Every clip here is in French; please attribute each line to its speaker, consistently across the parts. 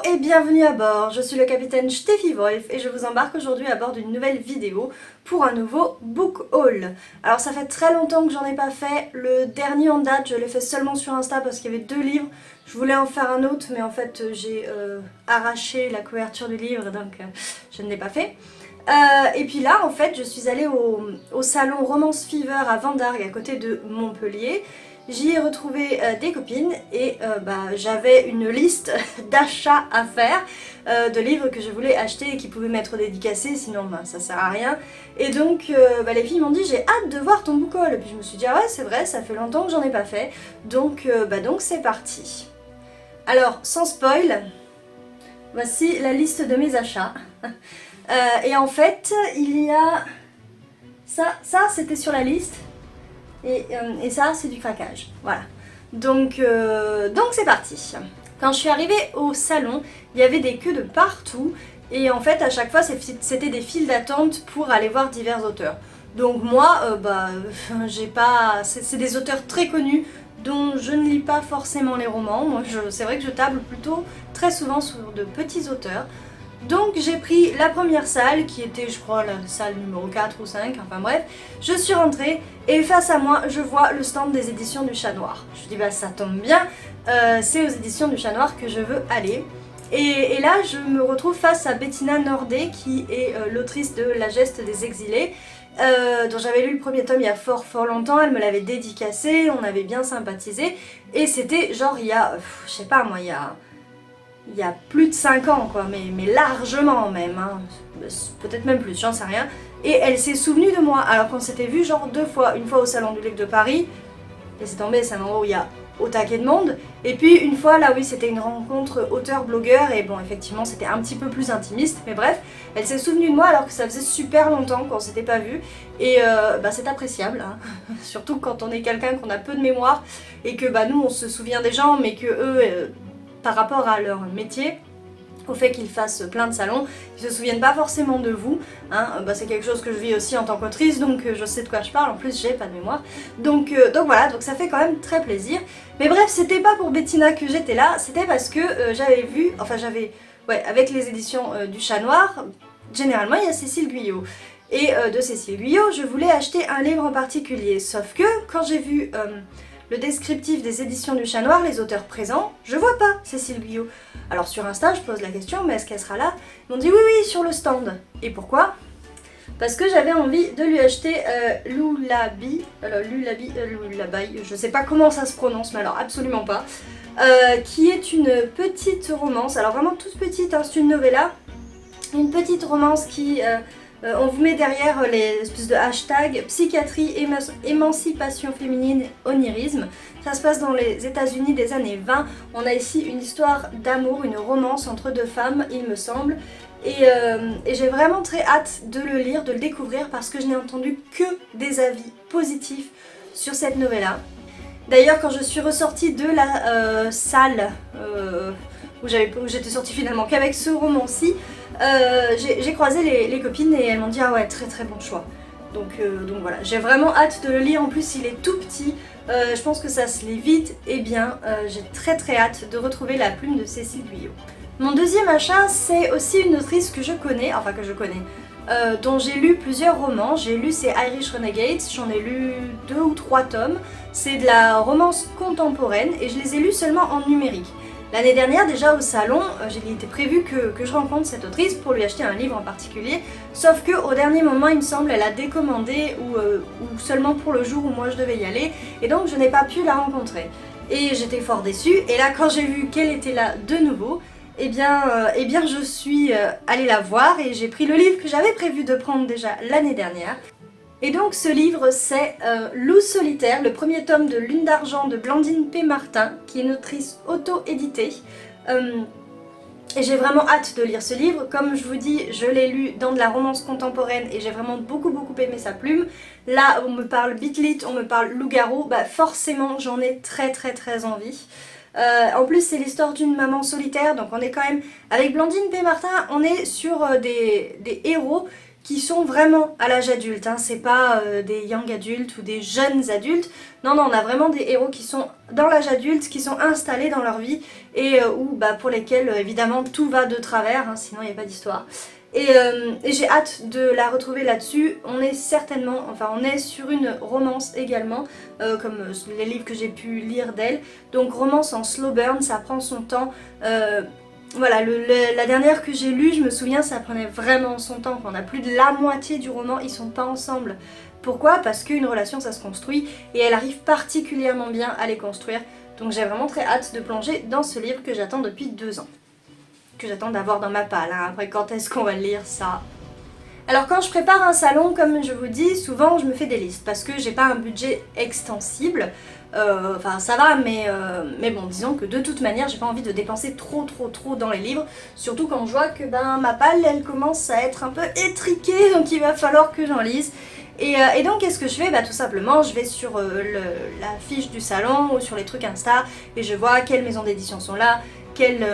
Speaker 1: et bienvenue à bord, je suis le capitaine Steffi Wolf et je vous embarque aujourd'hui à bord d'une nouvelle vidéo pour un nouveau book haul. Alors ça fait très longtemps que j'en ai pas fait, le dernier en date je l'ai fait seulement sur Insta parce qu'il y avait 2 livres. Je voulais en faire un autre mais en fait j'ai arraché la couverture du livre donc je ne l'ai pas fait. Et puis là en fait je suis allée au salon Romance Fever à Vendargue à côté de Montpellier. J'y ai retrouvé des copines et j'avais une liste d'achats à faire, de livres que je voulais acheter et qui pouvaient m'être dédicacés, sinon ça sert à rien. Et donc les filles m'ont dit j'ai hâte de voir ton book haul. Et puis je me suis dit ah ouais c'est vrai, ça fait longtemps que j'en ai pas fait, donc c'est parti. Alors sans spoil, voici la liste de mes achats. Et en fait il y a ça c'était sur la liste. Et ça c'est du craquage, voilà. Donc c'est parti. Quand je suis arrivée au salon, il y avait des queues de partout et en fait à chaque fois c'était des files d'attente pour aller voir divers auteurs. Donc moi, j'ai pas... c'est des auteurs très connus dont je ne lis pas forcément les romans. Moi c'est vrai que je table plutôt très souvent sur de petits auteurs. Donc j'ai pris la première salle qui était je crois la salle numéro 4 ou 5, enfin bref. Je suis rentrée et face à moi je vois le stand des éditions du Chat Noir. Je me dis bah ça tombe bien, c'est aux éditions du Chat Noir que je veux aller. Et là je me retrouve face à Bettina Nordé qui est l'autrice de La Geste des Exilés. Dont j'avais lu le premier tome il y a fort longtemps, elle me l'avait dédicacé, on avait bien sympathisé. Et c'était genre il y a, je sais pas moi, il y a plus de 5 ans quoi, mais largement même, hein. Peut-être même plus, j'en sais rien. Et elle s'est souvenue de moi, alors qu'on s'était vu genre 2 fois, une fois au Salon du Livre de Paris, et c'est tombé, c'est un endroit où il y a au taquet de monde, et puis une fois là oui c'était une rencontre auteur-blogueur, et bon effectivement c'était un petit peu plus intimiste, mais bref, elle s'est souvenue de moi alors que ça faisait super longtemps qu'on s'était pas vu, et c'est appréciable, hein. Surtout quand on est quelqu'un qu'on a peu de mémoire, et que nous on se souvient des gens, mais que eux... par rapport à leur métier, au fait qu'ils fassent plein de salons, ils se souviennent pas forcément de vous, hein. C'est quelque chose que je vis aussi en tant qu'autrice, donc je sais de quoi je parle, en plus j'ai pas de mémoire, donc voilà, donc ça fait quand même très plaisir. Mais bref, c'était pas pour Bettina que j'étais là, c'était parce que j'avais vu, avec les éditions du Chat Noir, généralement il y a Cécile Guyot. Et de Cécile Guyot, je voulais acheter un livre en particulier, sauf que quand j'ai vu... le descriptif des éditions du Chat Noir, les auteurs présents, je vois pas Cécile Guyot. Alors sur Insta, je pose la question, mais est-ce qu'elle sera là? Ils m'ont dit oui, sur le stand. Et pourquoi? Parce que j'avais envie de lui acheter Lullaby, je sais pas comment ça se prononce, mais alors absolument pas, qui est une petite romance, alors vraiment toute petite, hein, c'est une novella, une petite romance qui... on vous met derrière les espèces de hashtags psychiatrie, émancipation féminine, onirisme. Ça se passe dans les États-Unis des années 20. On a ici une histoire d'amour, une romance entre 2 femmes, il me semble. Et j'ai vraiment très hâte de le lire, de le découvrir, parce que je n'ai entendu que des avis positifs sur cette novella. D'ailleurs, quand je suis ressortie de la salle où j'étais sortie finalement qu'avec ce roman-ci, j'ai croisé les copines et elles m'ont dit ah ouais très bon choix. Donc voilà, j'ai vraiment hâte de le lire, en plus il est tout petit, je pense que ça se lit vite et bien, j'ai très hâte de retrouver la plume de Cécile Guyot. Mon deuxième achat c'est aussi une autrice que je connais, dont j'ai lu plusieurs romans. J'ai lu ses Irish Renegades, j'en ai lu 2 ou 3 tomes, c'est de la romance contemporaine et je les ai lus seulement en numérique. L'année dernière, déjà au salon, il était prévu que je rencontre cette autrice pour lui acheter un livre en particulier, sauf qu'au dernier moment, il me semble, elle a décommandé ou seulement pour le jour où moi je devais y aller, et donc je n'ai pas pu la rencontrer. Et j'étais fort déçue, et là quand j'ai vu qu'elle était là de nouveau, eh bien je suis allée la voir et j'ai pris le livre que j'avais prévu de prendre déjà l'année dernière. Et donc ce livre c'est Loup solitaire, le premier tome de Lune d'argent de Blandine P. Martin, qui est une autrice auto-éditée. Et j'ai vraiment hâte de lire ce livre. Comme je vous dis, je l'ai lu dans de la romance contemporaine et j'ai vraiment beaucoup aimé sa plume. Là on me parle Bitlit, on me parle loup-garou, forcément j'en ai très envie. En plus c'est l'histoire d'une maman solitaire, donc on est quand même, avec Blandine P. Martin, on est sur des héros qui sont vraiment à l'âge adulte, hein. C'est pas des young adultes ou des jeunes adultes, non, on a vraiment des héros qui sont dans l'âge adulte, qui sont installés dans leur vie et pour lesquels évidemment tout va de travers, hein, sinon il n'y a pas d'histoire. Et j'ai hâte de la retrouver là-dessus. On est certainement, on est sur une romance également, comme les livres que j'ai pu lire d'elle. Donc romance en slow burn, ça prend son temps. Voilà, la dernière que j'ai lue, je me souviens, ça prenait vraiment son temps. On a plus de la moitié du roman, ils sont pas ensemble. Pourquoi? Parce qu'une relation, ça se construit et elle arrive particulièrement bien à les construire. Donc j'ai vraiment très hâte de plonger dans ce livre que j'attends depuis 2 ans. Que j'attends d'avoir dans ma palle, hein. Après quand est-ce qu'on va le lire ça? Alors quand je prépare un salon, comme je vous dis, souvent je me fais des listes parce que j'ai pas un budget extensible. Ça va, mais bon, disons que de toute manière j'ai pas envie de dépenser trop dans les livres, surtout quand je vois que ma palle elle commence à être un peu étriquée, donc il va falloir que j'en lise. Et donc qu'est-ce que je fais? Tout simplement je vais sur la fiche du salon ou sur les trucs Insta et je vois quelles maisons d'édition sont là, quels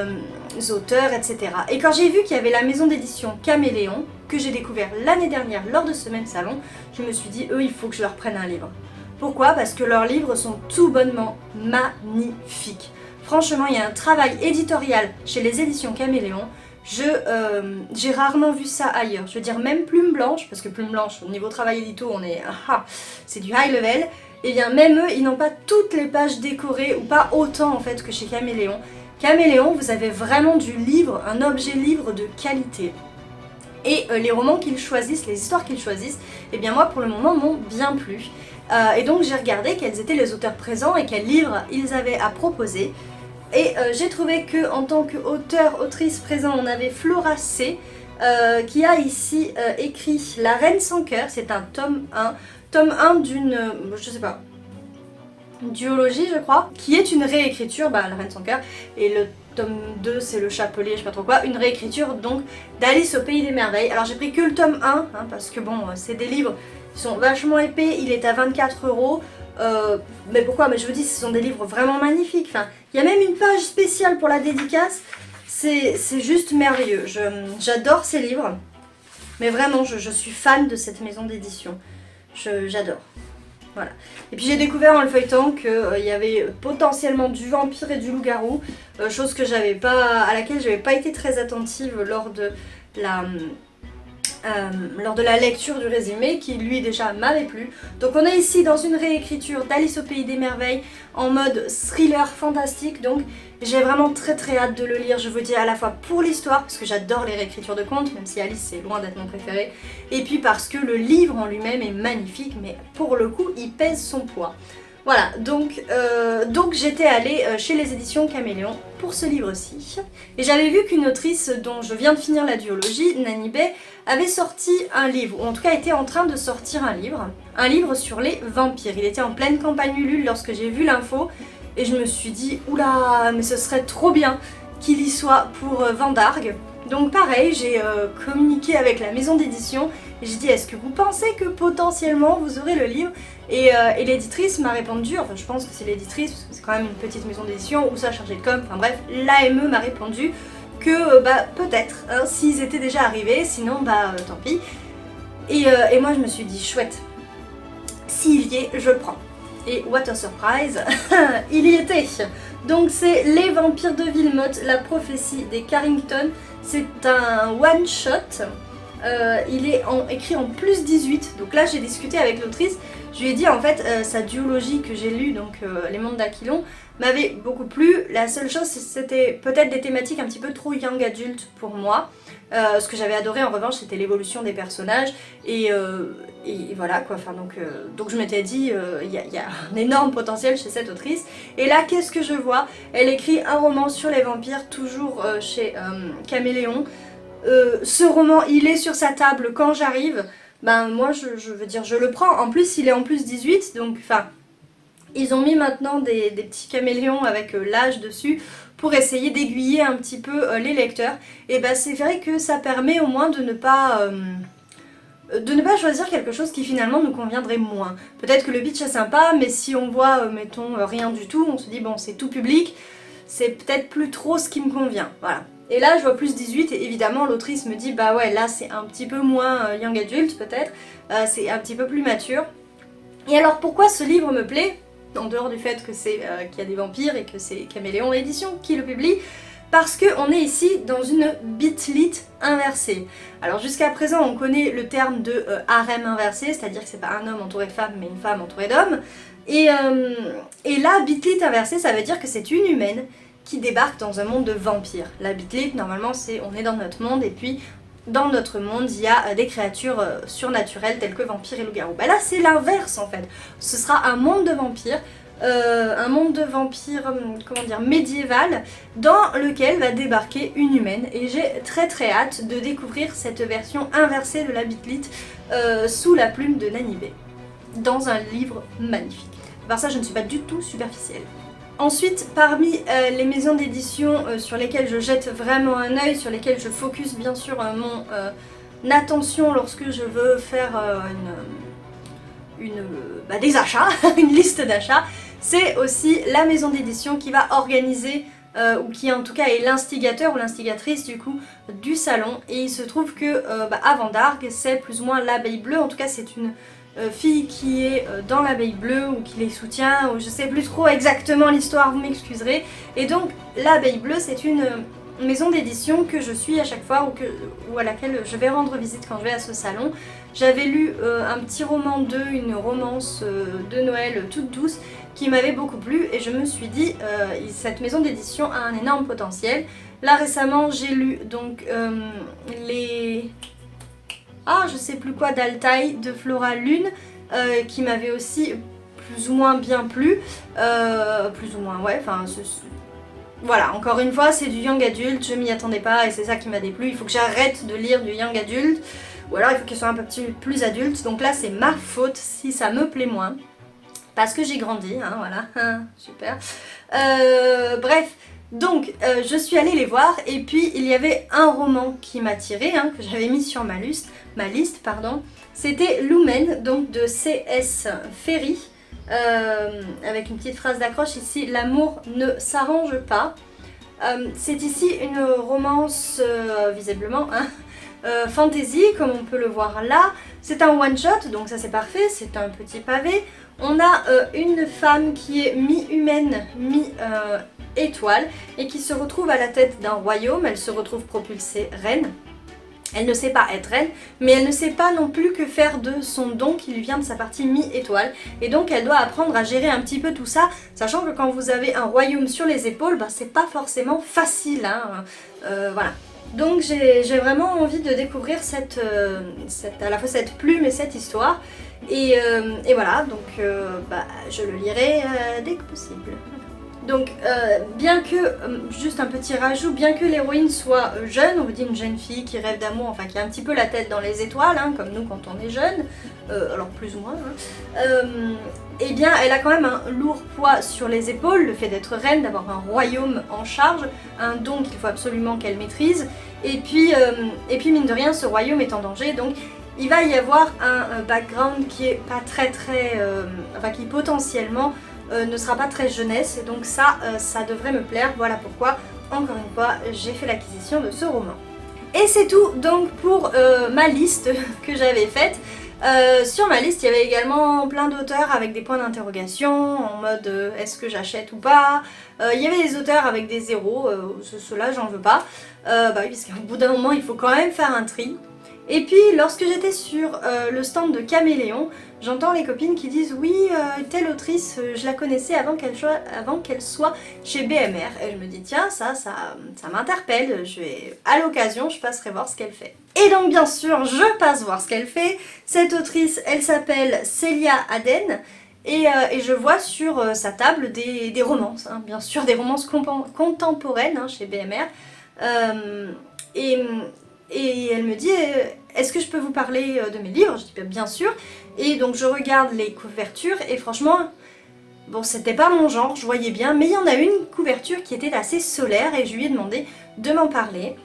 Speaker 1: auteurs, etc. Et quand j'ai vu qu'il y avait la maison d'édition Caméléon, que j'ai découvert l'année dernière lors de ce même salon, je me suis dit, eux, il faut que je leur prenne un livre. Pourquoi? Parce que leurs livres sont tout bonnement magnifiques. Franchement, il y a un travail éditorial chez les éditions Caméléon. J'ai rarement vu ça ailleurs. Je veux dire, même Plume Blanche, parce que Plume Blanche, au niveau travail édito, c'est du high level. Et bien même eux, ils n'ont pas toutes les pages décorées, ou pas autant en fait que chez Caméléon. Caméléon, vous avez vraiment du livre, un objet livre de qualité. Et les romans qu'ils choisissent, les histoires qu'ils choisissent, et bien moi pour le moment m'ont bien plu. Et donc j'ai regardé quels étaient les auteurs présents et quels livres ils avaient à proposer. Et j'ai trouvé que en tant qu'auteur, autrice présent, on avait Flora C, qui a ici écrit La Reine sans cœur, c'est un tome 1 d'une, je sais pas, duologie je crois, qui est une réécriture, La Reine sans cœur, et le tome 2 c'est le Chapelet, je sais pas trop quoi, une réécriture donc d'Alice au Pays des Merveilles. Alors j'ai pris que le tome 1, hein, parce que bon, c'est des livres qui sont vachement épais, il est à 24 €. Mais pourquoi? Mais je vous dis, ce sont des livres vraiment magnifiques. Il y a même une page spéciale pour la dédicace, c'est juste merveilleux. J'adore ces livres, mais vraiment je suis fan de cette maison d'édition, j'adore. Voilà. Et puis j'ai découvert en le feuilletant qu'il y avait potentiellement du vampire et du loup-garou, chose à laquelle j'avais pas été très attentive lors de la lecture du résumé, qui lui déjà m'avait plu. Donc on est ici dans une réécriture d'Alice au Pays des Merveilles en mode thriller fantastique, donc j'ai vraiment très hâte de le lire, je vous dis, à la fois pour l'histoire, parce que j'adore les réécritures de contes, même si Alice c'est loin d'être mon préféré, et puis parce que le livre en lui-même est magnifique, mais pour le coup il pèse son poids. Voilà, donc j'étais allée chez les éditions Caméléon pour ce livre-ci. Et j'avais vu qu'une autrice dont je viens de finir la duologie, Nani Bay, avait sorti un livre, ou en tout cas était en train de sortir un livre sur les vampires. Il était en pleine campagne Ulule lorsque j'ai vu l'info, et je me suis dit, oula, mais ce serait trop bien qu'il y soit pour Vendargue. Donc pareil, j'ai communiqué avec la maison d'édition, et j'ai dit, est-ce que vous pensez que potentiellement vous aurez le livre? Et l'éditrice m'a répondu, enfin je pense que c'est l'éditrice, parce que c'est quand même une petite maison d'édition, ou ça chargé de com, enfin bref, l'AME m'a répondu que peut-être, hein, s'ils étaient déjà arrivés, sinon tant pis. Et moi je me suis dit, chouette, s'il y est, je le prends. Et what a surprise, il y était. Donc c'est Les Vampires de Villemot, la prophétie des Carrington, c'est un one-shot. Il est écrit en plus 18, donc là j'ai discuté avec l'autrice, je lui ai dit en fait sa duologie que j'ai lue, donc Les Mondes d'Aquilon, m'avait beaucoup plu. La seule chose c'était peut-être des thématiques un petit peu trop young adulte pour moi. Ce que j'avais adoré en revanche c'était l'évolution des personnages et voilà quoi, donc je m'étais dit il y a un énorme potentiel chez cette autrice. Et là qu'est-ce que je vois? Elle écrit un roman sur les vampires, toujours chez Caméléon. Ce roman il est sur sa table quand j'arrive, moi je veux dire je le prends. En plus il est en plus 18, donc ils ont mis maintenant des petits caméléons avec l'âge dessus pour essayer d'aiguiller un petit peu les lecteurs. Et c'est vrai que ça permet au moins de ne pas choisir quelque chose qui finalement nous conviendrait moins. Peut-être que le pitch est sympa, mais si on voit mettons rien du tout, on se dit bon c'est tout public, c'est peut-être plus trop ce qui me convient, voilà. Et là je vois plus 18 et évidemment l'autrice me dit bah ouais là c'est un petit peu moins young adult peut-être, c'est un petit peu plus mature. Et alors pourquoi ce livre me plaît, en dehors du fait que c'est qu'il y a des vampires et que c'est Caméléon Édition qui le publie, parce qu'on est ici dans une bitlit inversée. Alors jusqu'à présent on connaît le terme de harem inversé, c'est-à-dire que c'est pas un homme entouré de femmes mais une femme entourée d'hommes. Et là, bitlit inversé, ça veut dire que c'est une humaine qui débarque dans un monde de vampires. La bitlit, normalement, on est dans notre monde et puis dans notre monde, il y a des créatures surnaturelles telles que vampires et loups-garous. Bah là, c'est l'inverse en fait. Ce sera un monde de vampires. Comment dire, médiéval, dans lequel va débarquer une humaine. Et j'ai très très hâte de découvrir cette version inversée de la bitlit sous la plume de Nani dans un livre magnifique. Par ça, je ne suis pas du tout superficielle. Ensuite, parmi les maisons d'édition sur lesquelles je jette vraiment un œil, sur lesquelles je focus bien sûr mon attention lorsque je veux faire des achats, une liste d'achats, c'est aussi la maison d'édition qui va organiser, ou qui en tout cas est l'instigateur ou l'instigatrice du coup du salon. Et il se trouve que avant d'Argues, c'est plus ou moins l'Abeille Bleue, en tout cas c'est une fille qui est dans l'Abeille Bleue ou qui les soutient, ou je sais plus trop exactement l'histoire, vous m'excuserez. Et donc l'Abeille Bleue c'est une maison d'édition que je suis à chaque fois ou à laquelle je vais rendre visite quand je vais à ce salon. J'avais lu un petit roman d'eux, une romance de Noël toute douce qui m'avait beaucoup plu et je me suis dit cette maison d'édition a un énorme potentiel. Là récemment j'ai lu donc les... je sais plus quoi d'Altaï de Flora Lune qui m'avait aussi plus ou moins bien plu. Plus ou moins, ouais, enfin... Voilà, encore une fois, c'est du young adulte, je m'y attendais pas et c'est ça qui m'a déplu. Il faut que j'arrête de lire du young adulte, ou alors il faut qu'il soit un peu plus adulte. Donc là, c'est ma faute si ça me plaît moins. Parce que j'ai grandi, hein, voilà, super. Bref, donc je suis allée les voir et puis il y avait un roman qui m'a tiré, que j'avais mis sur ma liste, c'était Lumen, donc de C.S. Ferry, avec une petite phrase d'accroche ici, l'amour ne s'arrange pas. C'est ici une romance, visiblement, fantasy, comme on peut le voir là. C'est un one-shot, donc ça c'est parfait, c'est un petit pavé. On a une femme qui est mi-humaine, mi-étoile, et qui se retrouve à la tête d'un royaume. Elle se retrouve propulsée reine. Elle ne sait pas être reine, mais elle ne sait pas non plus que faire de son don qui lui vient de sa partie mi-étoile. Et donc elle doit apprendre à gérer un petit peu tout ça, sachant que quand vous avez un royaume sur les épaules, c'est pas forcément facile, voilà. Donc j'ai vraiment envie de découvrir à la fois cette plume et cette histoire. Et voilà, donc je le lirai dès que possible. Donc bien que, juste un petit rajout, bien que l'héroïne soit jeune, on vous dit une jeune fille qui rêve d'amour, enfin qui a un petit peu la tête dans les étoiles, comme nous quand on est jeune, alors plus ou moins, eh bien elle a quand même un lourd poids sur les épaules, le fait d'être reine, d'avoir un royaume en charge, un don qu'il faut absolument qu'elle maîtrise, et puis mine de rien ce royaume est en danger, donc il va y avoir un background qui est pas très qui potentiellement ne sera pas très jeunesse, et donc ça devrait me plaire. Voilà pourquoi, encore une fois, j'ai fait l'acquisition de ce roman. Et c'est tout donc pour ma liste que j'avais faite. Sur ma liste, il y avait également plein d'auteurs avec des points d'interrogation, en mode est-ce que j'achète ou pas. Il y avait des auteurs avec des zéros, ceux-là j'en veux pas. Oui, parce qu'au bout d'un moment, il faut quand même faire un tri. Et puis lorsque j'étais sur le stand de Caméléon, j'entends les copines qui disent oui, telle autrice, je la connaissais avant qu'elle soit chez BMR. Et je me dis tiens, ça m'interpelle, à l'occasion je passerai voir ce qu'elle fait. Et donc bien sûr je passe voir ce qu'elle fait. Cette autrice, elle s'appelle Célia Aden. Et je vois sur sa table des romances, bien sûr des romances contemporaines chez BMR. Et elle me dit est-ce que je peux vous parler de mes livres? Je dis bien sûr. Et donc je regarde les couvertures et franchement, bon c'était pas mon genre, je voyais bien, mais il y en a une couverture qui était assez solaire et je lui ai demandé de m'en parler.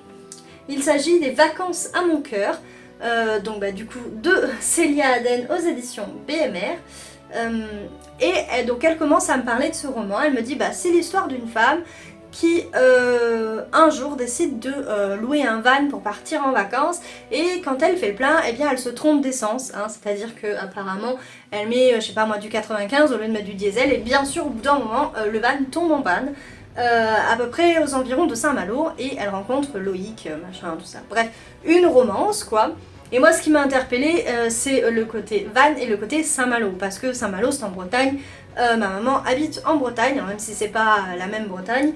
Speaker 1: Il s'agit des Vacances à mon cœur, donc du coup de Célia Aden aux éditions BMR. Et donc elle commence à me parler de ce roman, elle me dit c'est l'histoire d'une femme qui un jour décide de louer un van pour partir en vacances, et quand elle fait le plein, eh bien elle se trompe d'essence, hein, c'est-à-dire que apparemment elle met, je sais pas moi, du 95 au lieu de mettre du diesel, et bien sûr au bout d'un moment le van tombe en panne, à peu près aux environs de Saint-Malo, et elle rencontre Loïc, machin, tout ça. Bref, une romance quoi. Et moi ce qui m'a interpellée, c'est le côté van et le côté Saint-Malo, parce que Saint-Malo c'est en Bretagne, ma maman habite en Bretagne, même si c'est pas la même Bretagne.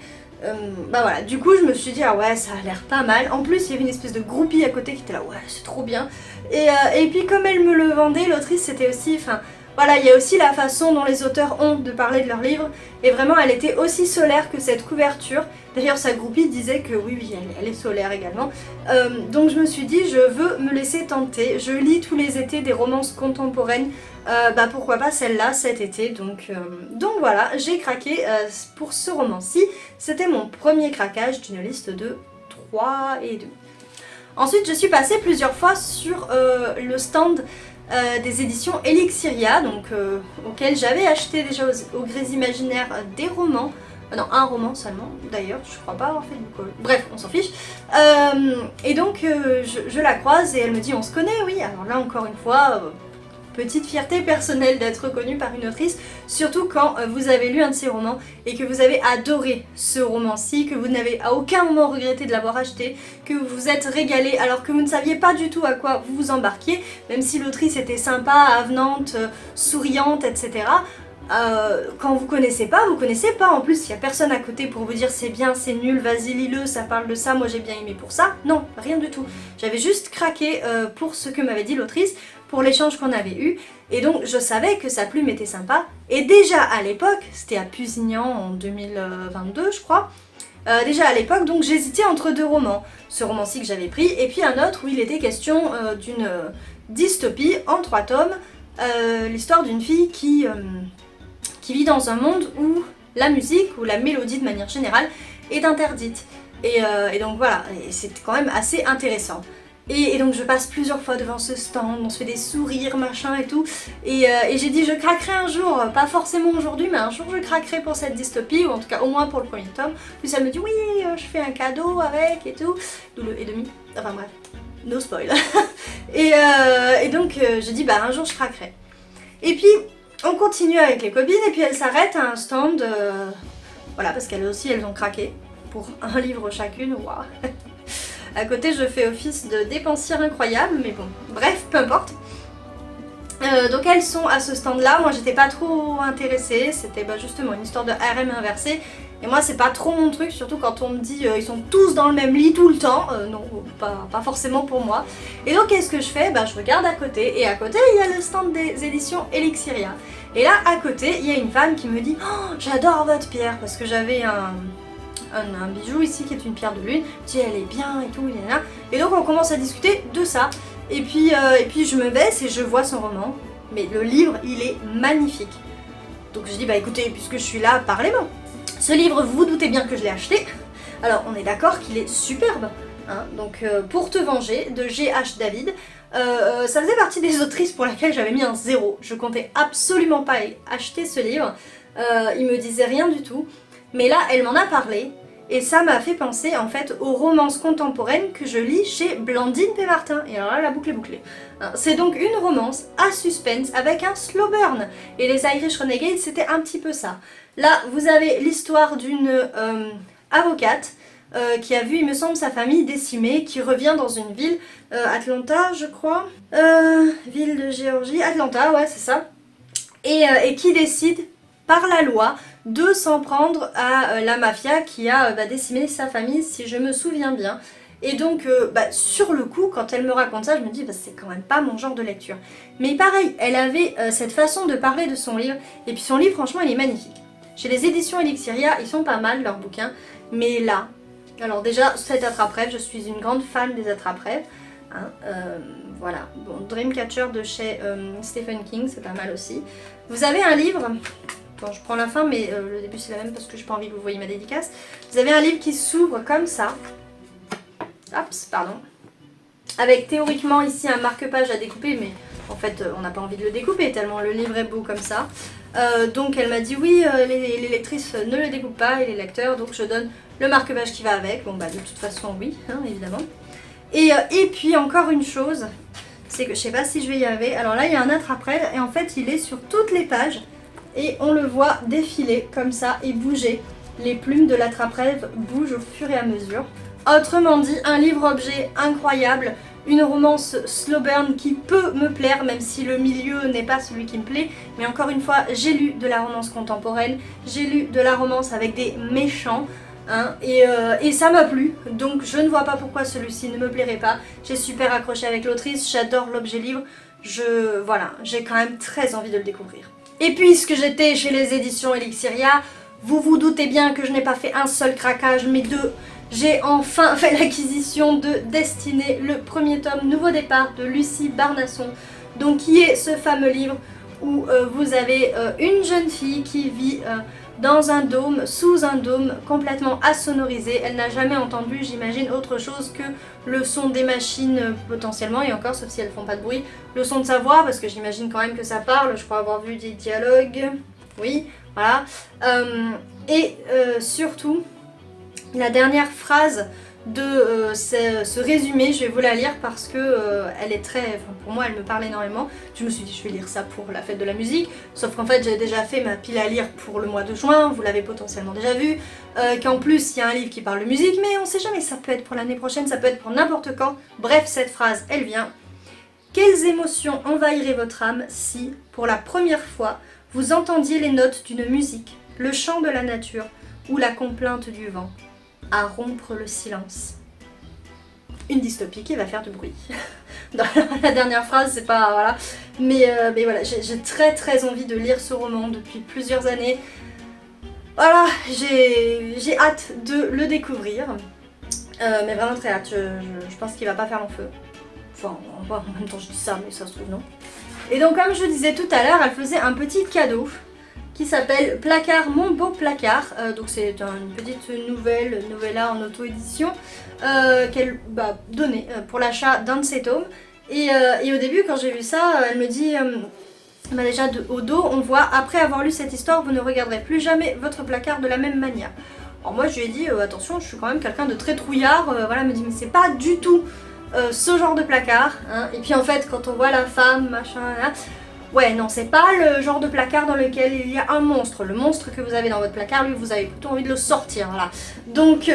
Speaker 1: Bah voilà, du coup je me suis dit ah ouais ça a l'air pas mal. En plus il y avait une espèce de groupie à côté qui était là, ouais c'est trop bien. Et puis comme elle me le vendait, l'autrice, c'était aussi, enfin voilà, il y a aussi la façon dont les auteurs ont de parler de leurs livres, et vraiment elle était aussi solaire que cette couverture. D'ailleurs sa groupie disait que oui elle est solaire également. Donc je me suis dit je veux me laisser tenter, je lis tous les étés des romances contemporaines. Bah pourquoi pas celle-là cet été, donc voilà, j'ai craqué pour ce roman-ci. C'était mon premier craquage d'une liste de 3 et demi. Ensuite je suis passée plusieurs fois sur le stand des éditions Elixiria, donc auquel j'avais acheté déjà au Grès Imaginaire des romans. Non, un roman seulement, d'ailleurs, je crois pas avoir fait du coup. Bref, on s'en fiche. Et donc je la croise et elle me dit on se connaît, oui. Alors là encore une fois, petite fierté personnelle d'être reconnue par une autrice, surtout quand vous avez lu un de ses romans et que vous avez adoré ce roman-ci, que vous n'avez à aucun moment regretté de l'avoir acheté, que vous vous êtes régalé alors que vous ne saviez pas du tout à quoi vous vous embarquiez, même si l'autrice était sympa, avenante, souriante, etc. Quand vous connaissez pas, vous connaissez pas. En plus, il n'y a personne à côté pour vous dire c'est bien, c'est nul, vas-y lis-le, ça parle de ça, moi j'ai bien aimé pour ça. Non, rien du tout. J'avais juste craqué pour ce que m'avait dit l'autrice, pour l'échange qu'on avait eu, et donc je savais que sa plume était sympa. Et déjà à l'époque, c'était à Pusignan en 2022 je crois, déjà à l'époque, donc j'hésitais entre deux romans. Ce roman-ci que j'avais pris, et puis un autre où il était question d'une dystopie en 3 tomes, l'histoire d'une fille qui vit dans un monde où la musique, ou la mélodie de manière générale, est interdite. Et donc voilà, c'est quand même assez intéressant. Et donc je passe plusieurs fois devant ce stand, on se fait des sourires, machin et tout. Et j'ai dit je craquerai un jour, pas forcément aujourd'hui, mais un jour je craquerai pour cette dystopie, ou en tout cas au moins pour le premier tome. Puis elle me dit oui, je fais un cadeau avec et tout. Double et demi, enfin bref, no spoil. et donc j'ai dit bah un jour je craquerai. Et puis on continue avec les copines, et puis elles s'arrêtent à un stand, voilà, parce qu'elles aussi elles ont craqué pour un livre chacune, waouh. À côté je fais office de dépensière incroyable, mais bon, bref, peu importe. Donc elles sont à ce stand là, moi j'étais pas trop intéressée, c'était justement une histoire de harem inversé. Et moi c'est pas trop mon truc, surtout quand on me dit ils sont tous dans le même lit tout le temps, non, pas forcément pour moi. Et donc qu'est-ce que je fais? Je regarde à côté, et à côté il y a le stand des éditions Elixiria. Et là à côté il y a une femme qui me dit oh, j'adore votre pierre, parce que j'avais un bijou ici qui est une pierre de lune, je dis elle est bien et tout, et donc on commence à discuter de ça. Et puis je me baisse et je vois son roman, mais le livre il est magnifique. Donc je dis bah écoutez, puisque je suis là, parlez-moi. Ce livre, vous vous doutez bien que je l'ai acheté, alors on est d'accord qu'il est superbe, hein. Donc Pour te venger de G.H. David, ça faisait partie des autrices pour lesquelles j'avais mis un 0, je comptais absolument pas acheter ce livre, il me disait rien du tout, mais là elle m'en a parlé. Et ça m'a fait penser en fait aux romances contemporaines que je lis chez Blandine P. Martin. Et alors là, la boucle est bouclée. C'est donc une romance à suspense avec un slow burn. Et les Irish Renegades, c'était un petit peu ça. Là, vous avez l'histoire d'une avocate qui a vu, il me semble, sa famille décimée, qui revient dans une ville, Atlanta, je crois. Ville de Géorgie, Atlanta, ouais, c'est ça. Et qui décide, par la loi, de s'en prendre à la mafia qui a décimé sa famille, si je me souviens bien. Et donc sur le coup, quand elle me raconte ça, je me dis c'est quand même pas mon genre de lecture. Mais pareil, elle avait cette façon de parler de son livre, et puis son livre franchement il est magnifique. Chez les éditions Elixiria, ils sont pas mal leurs bouquins, mais là, alors déjà cet attrape-rêve, je suis une grande fan des attrape-rêves, hein, voilà. Bon, Dreamcatcher de chez Stephen King, c'est pas mal aussi. Vous avez un livre... Bon, je prends la fin, mais le début c'est la même parce que j'ai pas envie que vous voyez ma dédicace. Vous avez un livre qui s'ouvre comme ça. Oups, pardon. Avec théoriquement ici un marque-page à découper, mais en fait on n'a pas envie de le découper tellement le livre est beau comme ça. Donc elle m'a dit oui, les lectrices ne le découpent pas et les lecteurs, donc je donne le marque-page qui va avec, bon bah de toute façon oui, hein, évidemment. Et puis encore une chose, c'est que je sais pas si je vais y arriver, alors là il y a un attrape-rêve et en fait il est sur toutes les pages et on le voit défiler comme ça et bouger. Les plumes de l'attrape-rêve bougent au fur et à mesure. Autrement dit, un livre-objet incroyable, une romance slow burn qui peut me plaire, même si le milieu n'est pas celui qui me plaît. Mais encore une fois, j'ai lu de la romance contemporaine, j'ai lu de la romance avec des méchants, hein, et ça m'a plu. Donc je ne vois pas pourquoi celui-ci ne me plairait pas. J'ai super accroché avec l'autrice, j'adore l'objet livre. Voilà, j'ai quand même très envie de le découvrir. Et puisque j'étais chez les éditions Elixiria, vous vous doutez bien que je n'ai pas fait un seul craquage, mais deux. J'ai enfin fait l'acquisition de Destinée, le premier tome Nouveau départ de Lucie Barnasson, donc qui est ce fameux livre où vous avez une jeune fille qui vit dans un dôme, sous un dôme, complètement assonorisé. Elle n'a jamais entendu, j'imagine, autre chose que le son des machines potentiellement, et encore, sauf si elles font pas de bruit, le son de sa voix, parce que j'imagine quand même que ça parle, je crois avoir vu des dialogues, oui, voilà. Surtout, la dernière phrase de ce résumé, je vais vous la lire parce que elle est très, enfin, pour moi elle me parle énormément. Je me suis dit je vais lire ça pour la fête de la musique, sauf qu'en fait j'ai déjà fait ma pile à lire pour le mois de juin, vous l'avez potentiellement déjà vu, qu'en plus il y a un livre qui parle de musique, mais on sait jamais, ça peut être pour l'année prochaine, ça peut être pour n'importe quand. Bref, cette phrase elle vient: quelles émotions envahiraient votre âme si, pour la première fois, vous entendiez les notes d'une musique, le chant de la nature ou la complainte du vent, à rompre le silence. Une dystopie qui va faire du bruit. Dans la dernière phrase, c'est pas... voilà. Mais voilà, j'ai très envie de lire ce roman depuis plusieurs années. Voilà, j'ai hâte de le découvrir. Mais vraiment très hâte, je pense qu'il va pas faire long feu. Enfin, en même temps je dis ça, mais ça se trouve non. Et donc comme je disais tout à l'heure, elle faisait un petit cadeau qui s'appelle Placard, mon beau placard. Donc c'est une petite novella en auto-édition qu'elle m'a donnée pour l'achat d'un de ses tomes. Et au début quand j'ai vu ça, elle me dit, bah déjà au dos on voit: après avoir lu cette histoire, vous ne regarderez plus jamais votre placard de la même manière. Alors moi je lui ai dit attention, je suis quand même quelqu'un de très trouillard, voilà, elle me dit mais c'est pas du tout ce genre de placard, hein. Et puis en fait quand on voit la femme, machin, là, ouais, non, c'est pas le genre de placard dans lequel il y a un monstre. Le monstre que vous avez dans votre placard, lui, vous avez plutôt envie de le sortir, voilà. Donc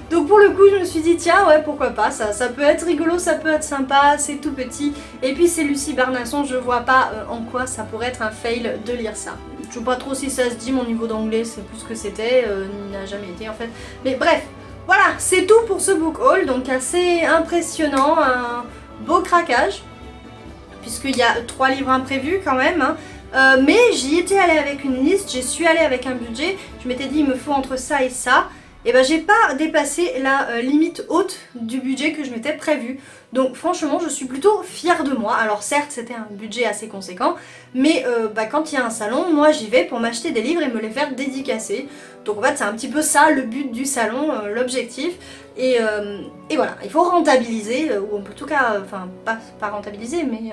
Speaker 1: pour le coup, je me suis dit, tiens, ouais, pourquoi pas, ça peut être rigolo, ça peut être sympa, c'est tout petit. Et puis c'est Lucie Barnasson, je vois pas en quoi ça pourrait être un fail de lire ça. Je sais pas trop si ça se dit, mon niveau d'anglais, c'est plus ce que c'était, n'a jamais été en fait. Mais bref, voilà, c'est tout pour ce book haul, donc assez impressionnant, un beau craquage. Puisqu'il y a 3 livres imprévus quand même, hein. Mais j'y étais allée avec une liste, j'y suis allée avec un budget, je m'étais dit il me faut entre ça et ça, et ben j'ai pas dépassé la limite haute du budget que je m'étais prévu. Donc franchement je suis plutôt fière de moi. Alors certes c'était un budget assez conséquent, mais quand il y a un salon, moi j'y vais pour m'acheter des livres et me les faire dédicacer. Donc en fait c'est un petit peu ça le but du salon, l'objectif. Et voilà, il faut rentabiliser, ou en tout cas, enfin pas rentabiliser, mais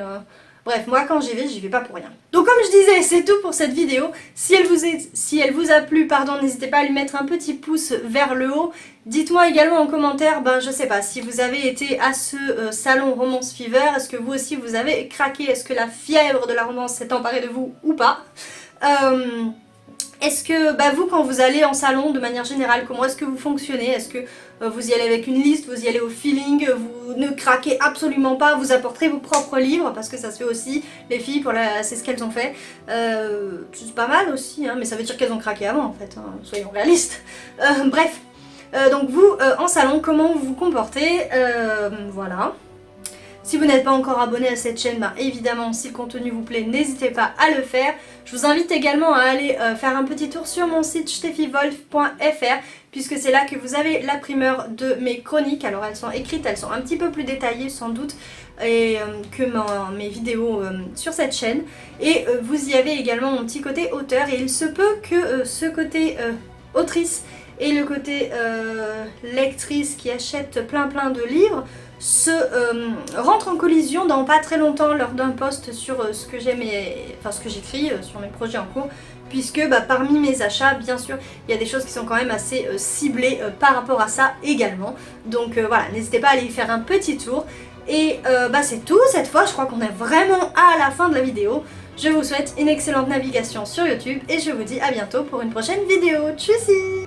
Speaker 1: bref, moi quand j'y vais pas pour rien. Donc comme je disais, c'est tout pour cette vidéo. Si elle vous a plu, pardon, n'hésitez pas à lui mettre un petit pouce vers le haut. Dites-moi également en commentaire, je sais pas, si vous avez été à ce salon Romance Fever, est-ce que vous aussi vous avez craqué, est-ce que la fièvre de la romance s'est emparée de vous ou pas? Est-ce que vous, quand vous allez en salon de manière générale, comment est-ce que vous fonctionnez? Est-ce que vous y allez avec une liste, vous y allez au feeling, vous ne craquez absolument pas, vous apporterez vos propres livres, parce que ça se fait aussi, les filles, c'est ce qu'elles ont fait. C'est pas mal aussi, hein, mais ça veut dire qu'elles ont craqué avant en fait, hein, soyons réalistes. Bref, donc vous, en salon, comment vous vous comportez? Voilà. Si vous n'êtes pas encore abonné à cette chaîne, évidemment, si le contenu vous plaît, n'hésitez pas à le faire. Je vous invite également à aller faire un petit tour sur mon site steffiwolf.fr, puisque c'est là que vous avez la primeur de mes chroniques. Alors elles sont écrites, elles sont un petit peu plus détaillées sans doute que mes vidéos sur cette chaîne. Et vous y avez également mon petit côté auteur, et il se peut que ce côté autrice et le côté lectrice qui achète plein de livres rentrent en collision dans pas très longtemps lors d'un post sur ce que j'écris sur mes projets en cours, puisque parmi mes achats, bien sûr, il y a des choses qui sont quand même assez ciblées par rapport à ça également. Donc voilà, n'hésitez pas à aller y faire un petit tour. Et c'est tout cette fois, je crois qu'on est vraiment à la fin de la vidéo. Je vous souhaite une excellente navigation sur YouTube et je vous dis à bientôt pour une prochaine vidéo. Tchuss!